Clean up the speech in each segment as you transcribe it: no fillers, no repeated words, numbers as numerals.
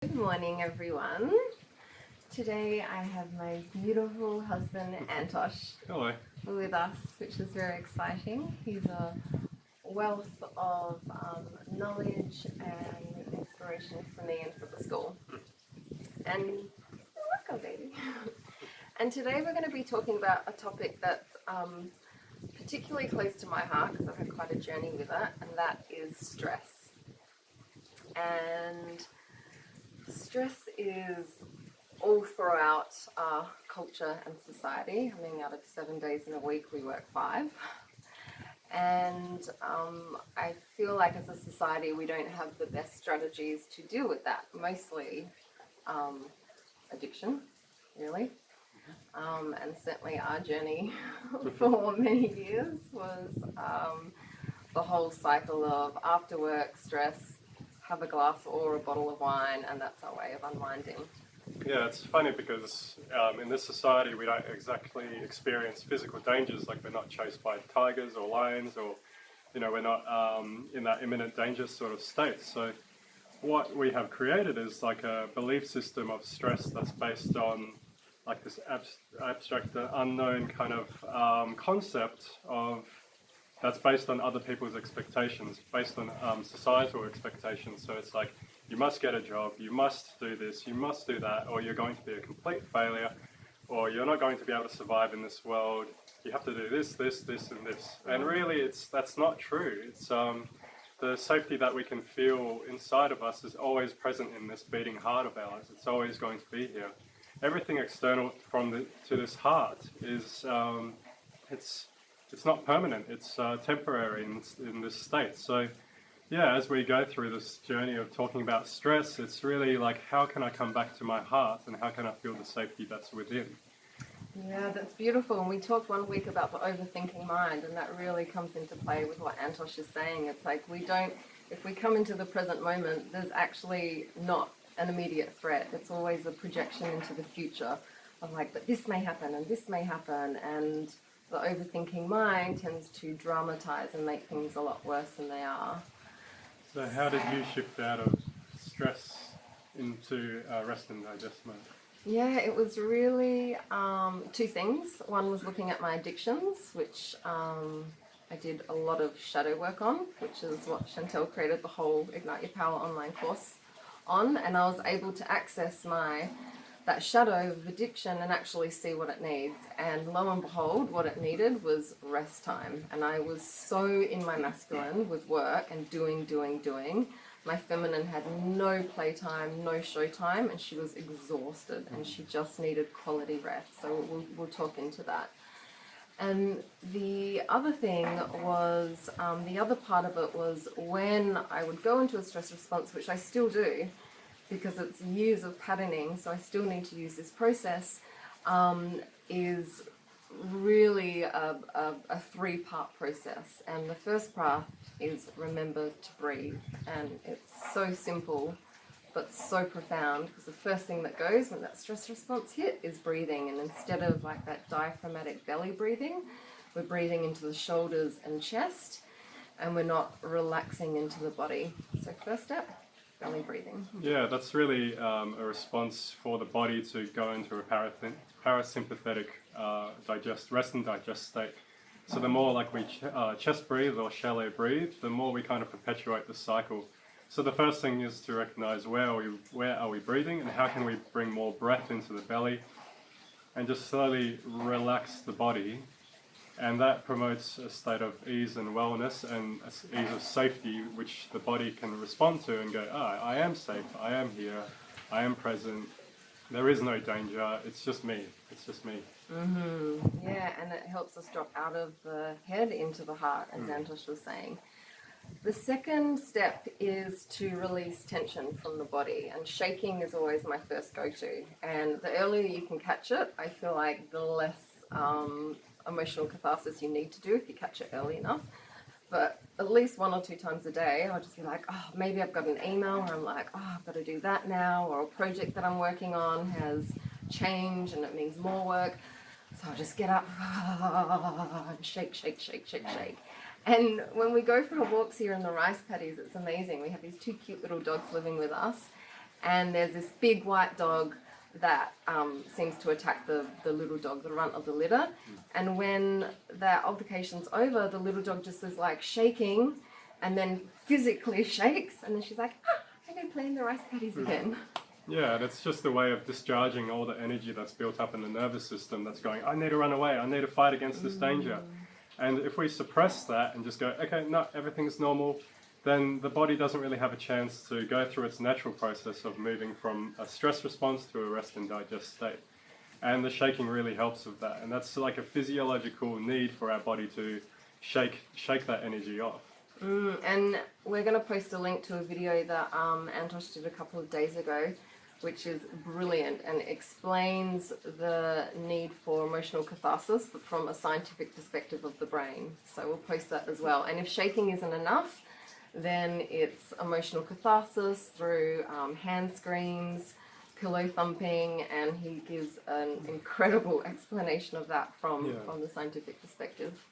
Good morning, everyone. Today I have my beautiful husband Antosh Hello. with us, which is very exciting. He's a wealth of knowledge and inspiration for me and for the school. And you're welcome, baby. And today we're going to be talking about a topic that's particularly close to my heart because I've had quite a journey with it, and that is stress. And stress is all throughout our culture and society. I mean, out of 7 days in a week, we work 5. And I feel like as a society, we don't have the best strategies to deal with that. Mostly addiction, really. And certainly our journey for many years was the whole cycle of after work stress, have a glass or a bottle of wine, and that's our way of unwinding. Yeah, it's funny because in this society we don't exactly experience physical dangers, like we're not chased by tigers or lions, or we're not in that imminent danger sort of state. So what we have created is like a belief system of stress that's based on like this abstract, unknown kind of concept of that's based on other people's expectations, based on societal expectations. So it's like, you must get a job, you must do this, you must do that, or you're going to be a complete failure, or you're not going to be able to survive in this world. You have to do this, this, this, and this. And really, that's not true. It's the safety that we can feel inside of us is always present in this beating heart of ours. It's always going to be here. Everything external to this heart is it's not permanent, it's temporary in this state. So yeah, as we go through this journey of talking about stress, it's really like, how can I come back to my heart and how can I feel the safety that's within? Yeah, that's beautiful. And we talked one week about the overthinking mind, and that really comes into play with what Antosh is saying. It's like if we come into the present moment, there's actually not an immediate threat. It's always a projection into the future of like, but this may happen and this may happen, and the overthinking mind tends to dramatize and make things a lot worse than they are. So how did you shift out of stress into rest and digest mode? Yeah, it was really 2 things. One was looking at my addictions, which I did a lot of shadow work on, which is what Chantel created the whole Ignite Your Power online course on, and I was able to access that shadow of addiction and actually see what it needs. And lo and behold, what it needed was rest time. And I was so in my masculine with work and doing. My feminine had no playtime, no showtime, and she was exhausted and she just needed quality rest. So we'll talk into that. And the other thing was, the other part of it was when I would go into a stress response, which I still do, because it's years of patterning, so I still need to use this process, is really a 3-part process. And the first part is remember to breathe. And it's so simple, but so profound, because the first thing that goes when that stress response hit is breathing. And instead of like that diaphragmatic belly breathing, we're breathing into the shoulders and chest, and we're not relaxing into the body. So first step, belly breathing. Yeah, that's really a response for the body to go into a parasympathetic rest and digest state. So the more like we chest breathe or shallow breathe, the more we kind of perpetuate the cycle. So the first thing is to recognize where are we breathing and how can we bring more breath into the belly and just slowly relax the body. And that promotes a state of ease and wellness and ease of safety, which the body can respond to and go, I am safe, I am here, I am present, there is no danger, it's just me. Mm-hmm. Yeah, and it helps us drop out of the head into the heart, as Antosh was saying. The second step is to release tension from the body, and shaking is always my first go-to. And the earlier you can catch it, I feel like the less emotional catharsis you need to do if you catch it early enough. But at least 1 or 2 times a day, I'll just be like, maybe I've got an email where I'm like, I've got to do that now, or a project that I'm working on has changed and it means more work. So I'll just get up and shake. And when we go for our walks here in the rice paddies, it's amazing. We have these 2 cute little dogs living with us, and there's this big white dog that seems to attack the little dog, the runt of the litter. And when that altercation's over, the little dog just is like shaking and then physically shakes, and then she's like, I can play in the rice paddies again. Yeah, and it's just a way of discharging all the energy that's built up in the nervous system that's going, I need to run away, I need to fight against this danger. And if we suppress that and just go, okay, no, everything's normal, then the body doesn't really have a chance to go through its natural process of moving from a stress response to a rest and digest state. And the shaking really helps with that. And that's like a physiological need for our body to shake that energy off. And we're going to post a link to a video that Antosh did a couple of days ago, which is brilliant and explains the need for emotional catharsis from a scientific perspective of the brain. So we'll post that as well. And if shaking isn't enough, then it's emotional catharsis through hand screams, pillow thumping, and he gives an incredible explanation of that from the scientific perspective.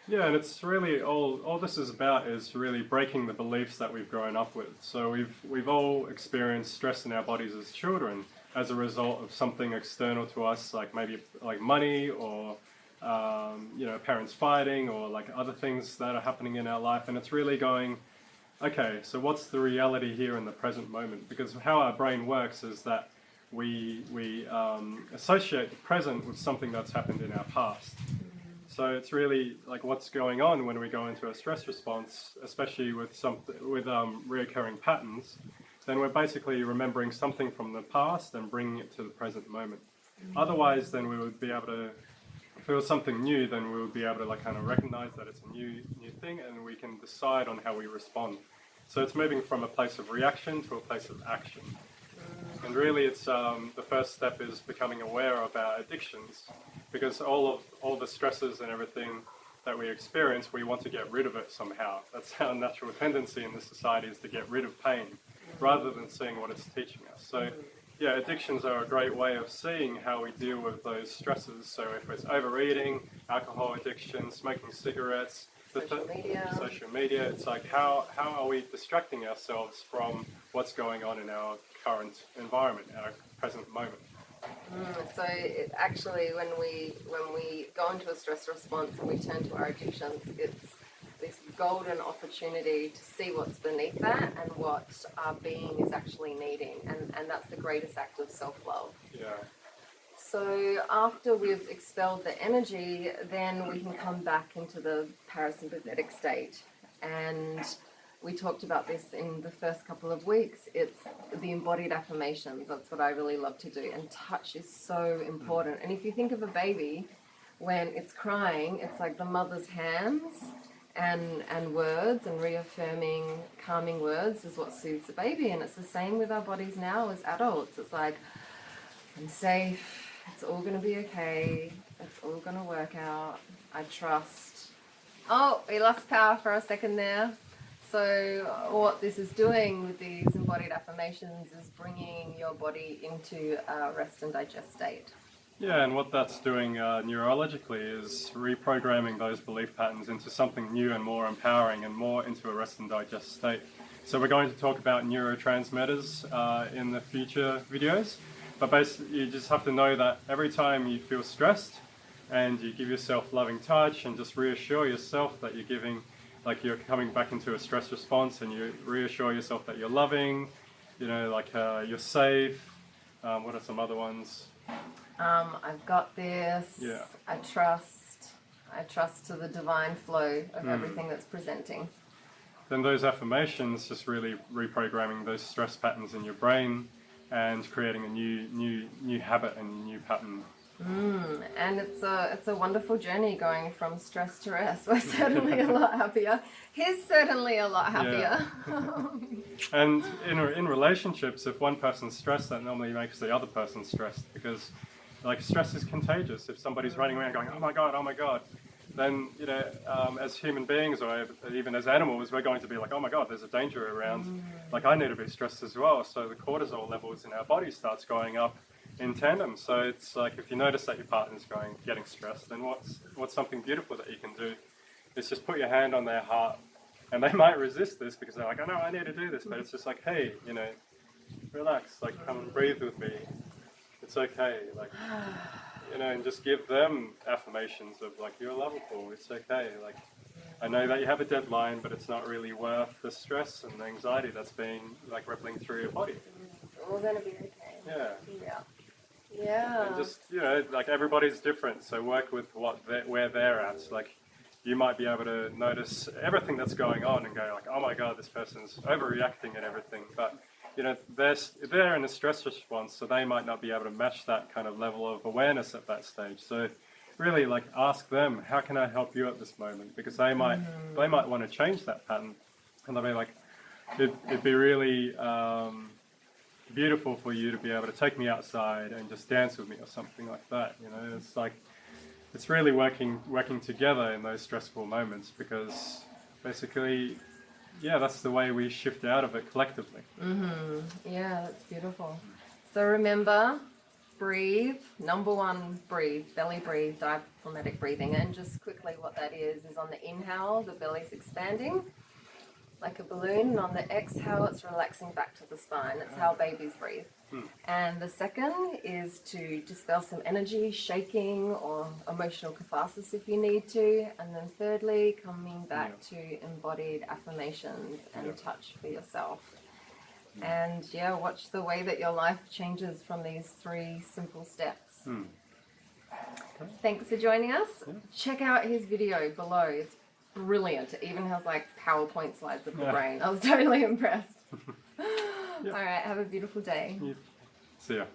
Yeah, and it's really all this is about is really breaking the beliefs that we've grown up with. So we've all experienced stress in our bodies as children as a result of something external to us, like maybe like money or parents fighting or like other things that are happening in our life. And it's really going, okay, so what's the reality here in the present moment? Because how our brain works is that we associate the present with something that's happened in our past. So it's really like what's going on when we go into a stress response, especially with reoccurring patterns. Then we're basically remembering something from the past and bringing it to the present moment. Otherwise, then we would be able to, if it was something new, then we would be able to like kind of recognize that it's a new thing, and we can decide on how we respond. So it's moving from a place of reaction to a place of action. And really, it's the first step is becoming aware of our addictions, because all the stresses and everything that we experience, we want to get rid of it somehow. That's our natural tendency in this society, is to get rid of pain, rather than seeing what it's teaching us. So, yeah, addictions are a great way of seeing how we deal with those stresses. So if it's overeating, alcohol addiction, smoking cigarettes, social media, it's like how are we distracting ourselves from what's going on in our current environment, our present moment. So it actually, when we go into a stress response and we turn to our addictions, it's this golden opportunity to see what's beneath that and what our being is actually needing, and that's the greatest act of self-love. Yeah. So after we've expelled the energy, then we can come back into the parasympathetic state. And we talked about this in the first couple of weeks. It's the embodied affirmations. That's what I really love to do. And touch is so important. And if you think of a baby, when it's crying, it's like the mother's hands and words and reaffirming, calming words is what soothes the baby. And it's the same with our bodies now as adults. It's like, I'm safe. It's all going to be okay. It's all going to work out. I trust. Oh, we lost power for a second there. So what this is doing with these embodied affirmations is bringing your body into a rest and digest state. Yeah, and what that's doing neurologically is reprogramming those belief patterns into something new and more empowering and more into a rest and digest state. So we're going to talk about neurotransmitters in the future videos. But basically, you just have to know that every time you feel stressed and you give yourself loving touch and just reassure yourself that you're giving, like you're coming back into a stress response, and you reassure yourself that you're loving, you're safe. What are some other ones? I've got this. Yeah. I trust to the divine flow of everything that's presenting. Then those affirmations just really reprogramming those stress patterns in your brain and creating a new habit and a new pattern. And it's a wonderful journey going from stress to rest. We're certainly a lot happier. He's certainly a lot happier. Yeah. And in relationships, if one person's stressed, that normally makes the other person stressed, because like stress is contagious. If somebody's running around going, oh my God, then as human beings or even as animals, we're going to be like, oh my God, there's a danger around. Like I need to be stressed as well. So the cortisol levels in our body starts going up in tandem. So it's like if you notice that your partner's getting stressed, then what's something beautiful that you can do is just put your hand on their heart. And they might resist this because they're like, oh no, I need to do this. But it's just like, hey, relax, like come and breathe with me. It's okay, like, you know, and just give them affirmations of like, you're lovable, it's okay, like, I know that you have a deadline, but it's not really worth the stress and the anxiety that's been like rippling through your body. We're gonna be okay. Yeah. Yeah. And just, you know, like everybody's different, so work with where they're at. Like, you might be able to notice everything that's going on and go like, oh my god, this person's overreacting at everything. But, you know, they're in a stress response, so they might not be able to match that kind of level of awareness at that stage. So really, like, ask them, how can I help you at this moment? Because they might want to change that pattern, and they'll be like, it'd be really beautiful for you to be able to take me outside and just dance with me or something like that. You know, it's like, it's really working together in those stressful moments, because basically, yeah, that's the way we shift out of it collectively. Yeah, that's beautiful. So remember, breathe. Number one, breathe. Belly breathe, diaphragmatic breathing. And just quickly what that is on the inhale, the belly's expanding like a balloon, and on the exhale, it's relaxing back to the spine. It's how babies breathe. And the second is to dispel some energy, shaking, or emotional catharsis if you need to. And then thirdly, coming back to embodied affirmations and touch for yourself. And yeah, watch the way that your life changes from these 3 simple steps. Thanks for joining us. Check out his video below. It's brilliant. It even has like PowerPoint slides of the brain. I was totally impressed. All right, have a beautiful day. See ya.